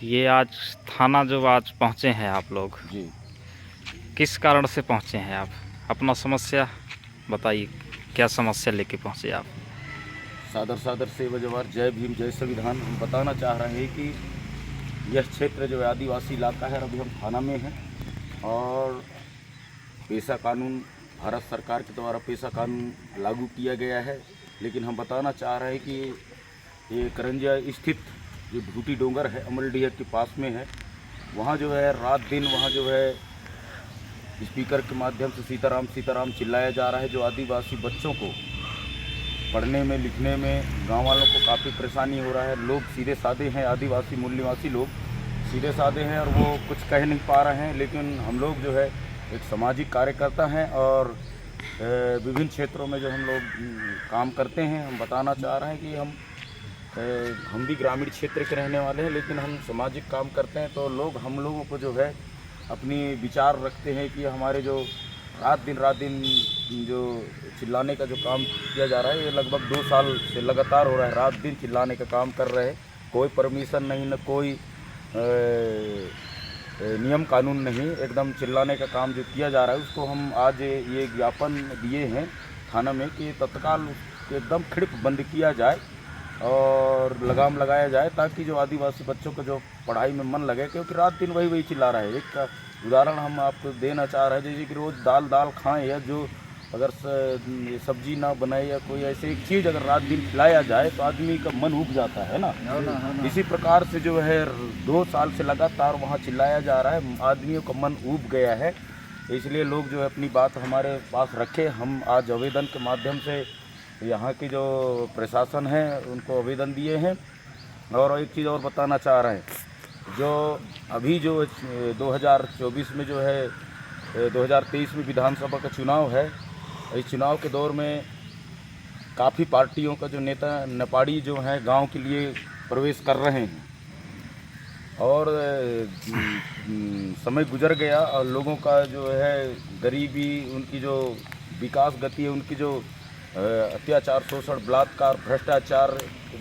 ये आज थाना जो आज पहुँचे हैं आप लोग जी। किस कारण से पहुँचे हैं आप? अपना समस्या बताइए, क्या समस्या लेके पहुँचे आप? सादर सादर से वजवार जय भीम जय संविधान। हम बताना चाह रहे हैं कि यह क्षेत्र जो है आदिवासी इलाका है, अभी हम थाना में हैं और पेशा कानून भारत सरकार के द्वारा पेशा कानून लागू किया गया है। लेकिन हम बताना चाह रहे हैं कि ये करंजिया स्थित जो ढूटी डोंगर है अमलडीह के पास में है, वहाँ जो है रात दिन वहाँ जो है स्पीकर के माध्यम से सीताराम सीताराम चिल्लाया जा रहा है, जो आदिवासी बच्चों को पढ़ने में लिखने में गांव वालों को काफ़ी परेशानी हो रहा है। लोग सीधे साधे हैं, आदिवासी मूल निवासी लोग सीधे साधे हैं और वो कुछ कह नहीं पा रहे हैं। लेकिन हम लोग जो है एक सामाजिक कार्यकर्ता हैं और विभिन्न क्षेत्रों में जो हम लोग काम करते हैं, हम बताना चाह रहे हैं कि हम भी ग्रामीण क्षेत्र के रहने वाले हैं, लेकिन हम सामाजिक काम करते हैं। तो हम लोगों को जो है अपनी विचार रखते हैं कि हमारे जो रात दिन जो चिल्लाने का जो काम किया जा रहा है, ये लगभग 2 साल से लगातार हो रहा है। रात दिन चिल्लाने का काम कर रहे हैं, कोई परमिशन नहीं, न कोई नियम कानून नहीं, एकदम चिल्लाने का काम जो किया जा रहा है उसको हम आज ये ज्ञापन दिए हैं थाना में कि तत्काल एकदम खिड़प बंद किया जाए और लगाम लगाया जाए, ताकि जो आदिवासी बच्चों को जो पढ़ाई में मन लगे, क्योंकि रात दिन वही चिल्ला रहा है। एक उदाहरण हम आपको देना चाह रहे हैं, जैसे कि रोज़ दाल खाएं या जो अगर सब्जी ना बनाए या कोई ऐसे एक चीज़ अगर रात दिन खिलाया जाए तो आदमी का मन उब जाता है ना। इसी प्रकार से जो है 2 साल से लगातार वहाँ चिल्लाया जा रहा है, आदमियों का मन उब गया है। इसलिए लोग जो है अपनी बात हमारे पास रखे। हम आज आवेदन के माध्यम से यहाँ की जो प्रशासन है उनको आवेदन दिए हैं। और एक चीज़ और बताना चाह रहे हैं, जो अभी जो 2024 में जो है 2023 में विधानसभा का चुनाव है, इस चुनाव के दौर में काफ़ी पार्टियों का जो नेता नेपाड़ी जो हैं गांव के लिए प्रवेश कर रहे हैं और समय गुजर गया और लोगों का जो है गरीबी, उनकी जो विकास गति है, उनकी जो अत्याचार शोषण बलात्कार भ्रष्टाचार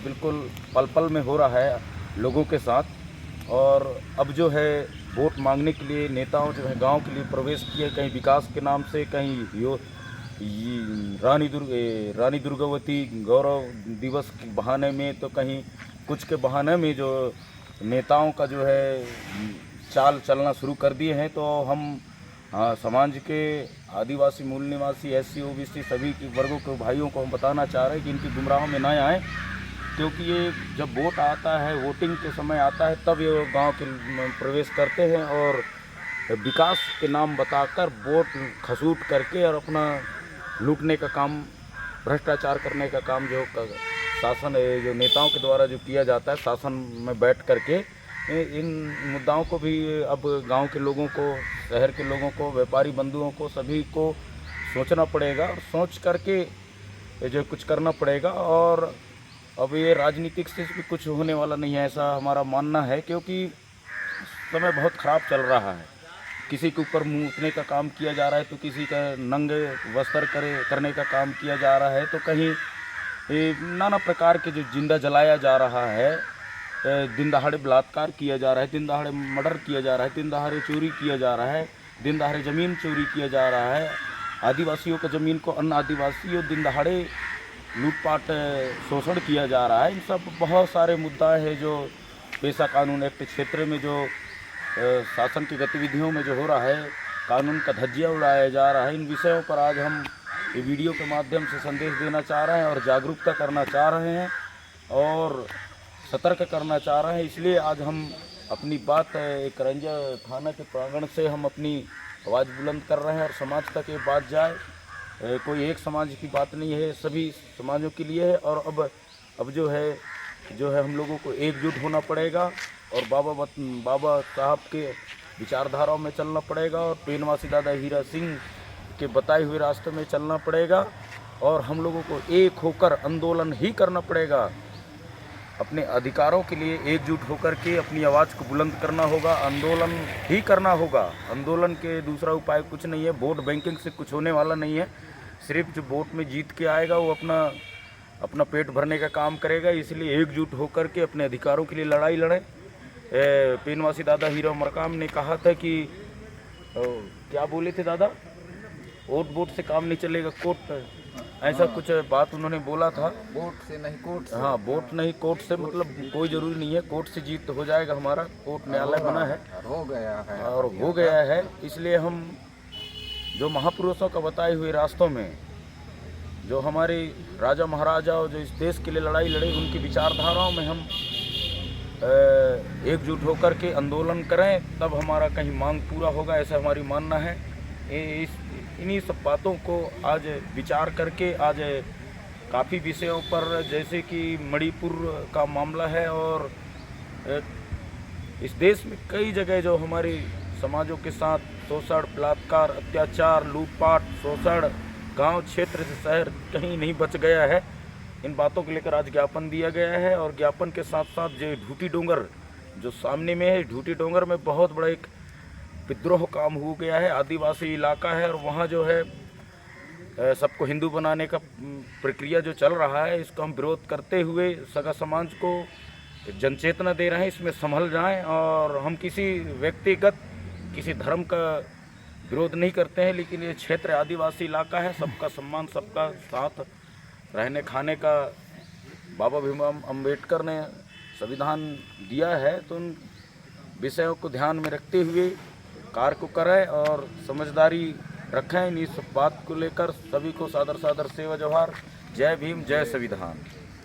बिल्कुल पल पल में हो रहा है लोगों के साथ। और अब जो है वोट मांगने के लिए नेताओं जो है गांव के लिए प्रवेश किए, कहीं विकास के नाम से, कहीं रानी दुर्गावती गौरव दिवस के बहाने में, तो कहीं कुछ के बहाने में जो नेताओं का जो है चाल चलना शुरू कर दिए हैं। तो हम समाज के आदिवासी मूल निवासी SC OBC सभी वर्गों के भाइयों को हम बताना चाह रहे हैं कि इनकी गुमराहों में ना आएँ, क्योंकि ये जब वोट आता है, वोटिंग के समय आता है, तब ये गांव के प्रवेश करते हैं और विकास के नाम बताकर वोट खसूट करके और अपना लूटने का काम, भ्रष्टाचार करने का काम जो शासन जो नेताओं के द्वारा जो किया जाता है शासन में बैठ करके, इन मुद्दाओं को भी अब गांव के लोगों को, शहर के लोगों को, व्यापारी बंधुओं को, सभी को सोचना पड़ेगा और सोच करके जो कुछ करना पड़ेगा। और अब ये राजनीतिक से भी कुछ होने वाला नहीं है, ऐसा हमारा मानना है, क्योंकि समय बहुत ख़राब चल रहा है। किसी के ऊपर मुँह उठने का काम किया जा रहा है, तो किसी का नंगे वस्त्र करने का काम किया जा रहा है, तो कहीं नाना प्रकार के जो जिंदा जलाया जा रहा है, दिन दहाड़े बलात्कार किया जा रहा है, दिन दहाड़े मर्डर किया जा रहा है, दिन दहाड़े चोरी किया जा रहा है, दिन दहाड़े ज़मीन चोरी किया जा रहा है, आदिवासियों का ज़मीन को अन्य आदिवासियों दिन दहाड़े लूटपाट शोषण किया जा रहा है। इन सब बहुत सारे मुद्दा है जो पेशा कानून एक्ट क्षेत्र में जो शासन की गतिविधियों में जो हो रहा है, कानून का धज्जिया उड़ाया जा रहा है। इन विषयों पर आज हम ये वीडियो के माध्यम से संदेश देना चाह रहे हैं और जागरूकता करना चाह रहे हैं और सतर्क करना चाह रहे हैं। इसलिए आज हम अपनी बात करंजिया थाना के प्रांगण से हम अपनी आवाज़ बुलंद कर रहे हैं और समाज तक ये बात जाए। कोई एक समाज की बात नहीं है, सभी समाजों के लिए है। और अब जो है हम लोगों को एकजुट होना पड़ेगा और बाबा साहब के विचारधाराओं में चलना पड़ेगा और पेनवासी दादा हीरा सिंह के बताए हुए रास्ते में चलना पड़ेगा और हम लोगों को एक होकर आंदोलन ही करना पड़ेगा। अपने अधिकारों के लिए एकजुट होकर के अपनी आवाज़ को बुलंद करना होगा, आंदोलन ही करना होगा। आंदोलन के दूसरा उपाय कुछ नहीं है, वोट बैंकिंग से कुछ होने वाला नहीं है। सिर्फ जो वोट में जीत के आएगा वो अपना पेट भरने का काम करेगा। इसलिए एकजुट होकर के अपने अधिकारों के लिए लड़ाई लड़ें। पेनवासी दादा हीरो मरकाम ने कहा था कि क्या बोले थे दादा, वोट से काम नहीं चलेगा, कोर्ट, ऐसा कुछ बात उन्होंने बोला था। वोट से नहीं कोर्ट से। हाँ, वोट नहीं कोर्ट से, मतलब कोई ज़रूरी नहीं है कोर्ट से जीत हो जाएगा हमारा, कोर्ट न्यायालय बना है, हो गया है और हो गया है। इसलिए हम जो महापुरुषों का बताए हुए रास्तों में, जो हमारे राजा महाराजा और जो इस देश के लिए लड़ाई लड़े, उनकी विचारधाराओं में हम एकजुट होकर के आंदोलन करें, तब हमारा कहीं मांग पूरा होगा, ऐसा हमारी मानना है। इन्हीं सब बातों को आज विचार करके आज काफ़ी विषयों पर, जैसे कि मणिपुर का मामला है, और इस देश में कई जगह जो हमारी समाजों के साथ शोषण, बलात्कार, अत्याचार, लूटपाट, शोषण, गांव क्षेत्र से शहर कहीं नहीं बच गया है। इन बातों को लेकर आज ज्ञापन दिया गया है, और ज्ञापन के साथ साथ जो ढूटी डोंगर जो सामने में है, ढूटी डोंगर में बहुत बड़ा एक विद्रोह काम हो गया है, आदिवासी इलाका है, और वहाँ जो है सबको हिंदू बनाने का प्रक्रिया जो चल रहा है, इसको हम विरोध करते हुए सगा समाज को जनचेतना दे रहे हैं, इसमें संभल जाएं। और हम किसी व्यक्तिगत किसी धर्म का विरोध नहीं करते हैं, लेकिन ये क्षेत्र आदिवासी इलाका है, सबका सम्मान, सबका साथ रहने खाने का बाबा भीमराव अम्बेडकर ने संविधान दिया है। तो उन विषयों को ध्यान में रखते हुए कार्य को करें और समझदारी रखें। इस बात को लेकर सभी को सादर सादर सेवा जोहार। जय भीम, जय संविधान।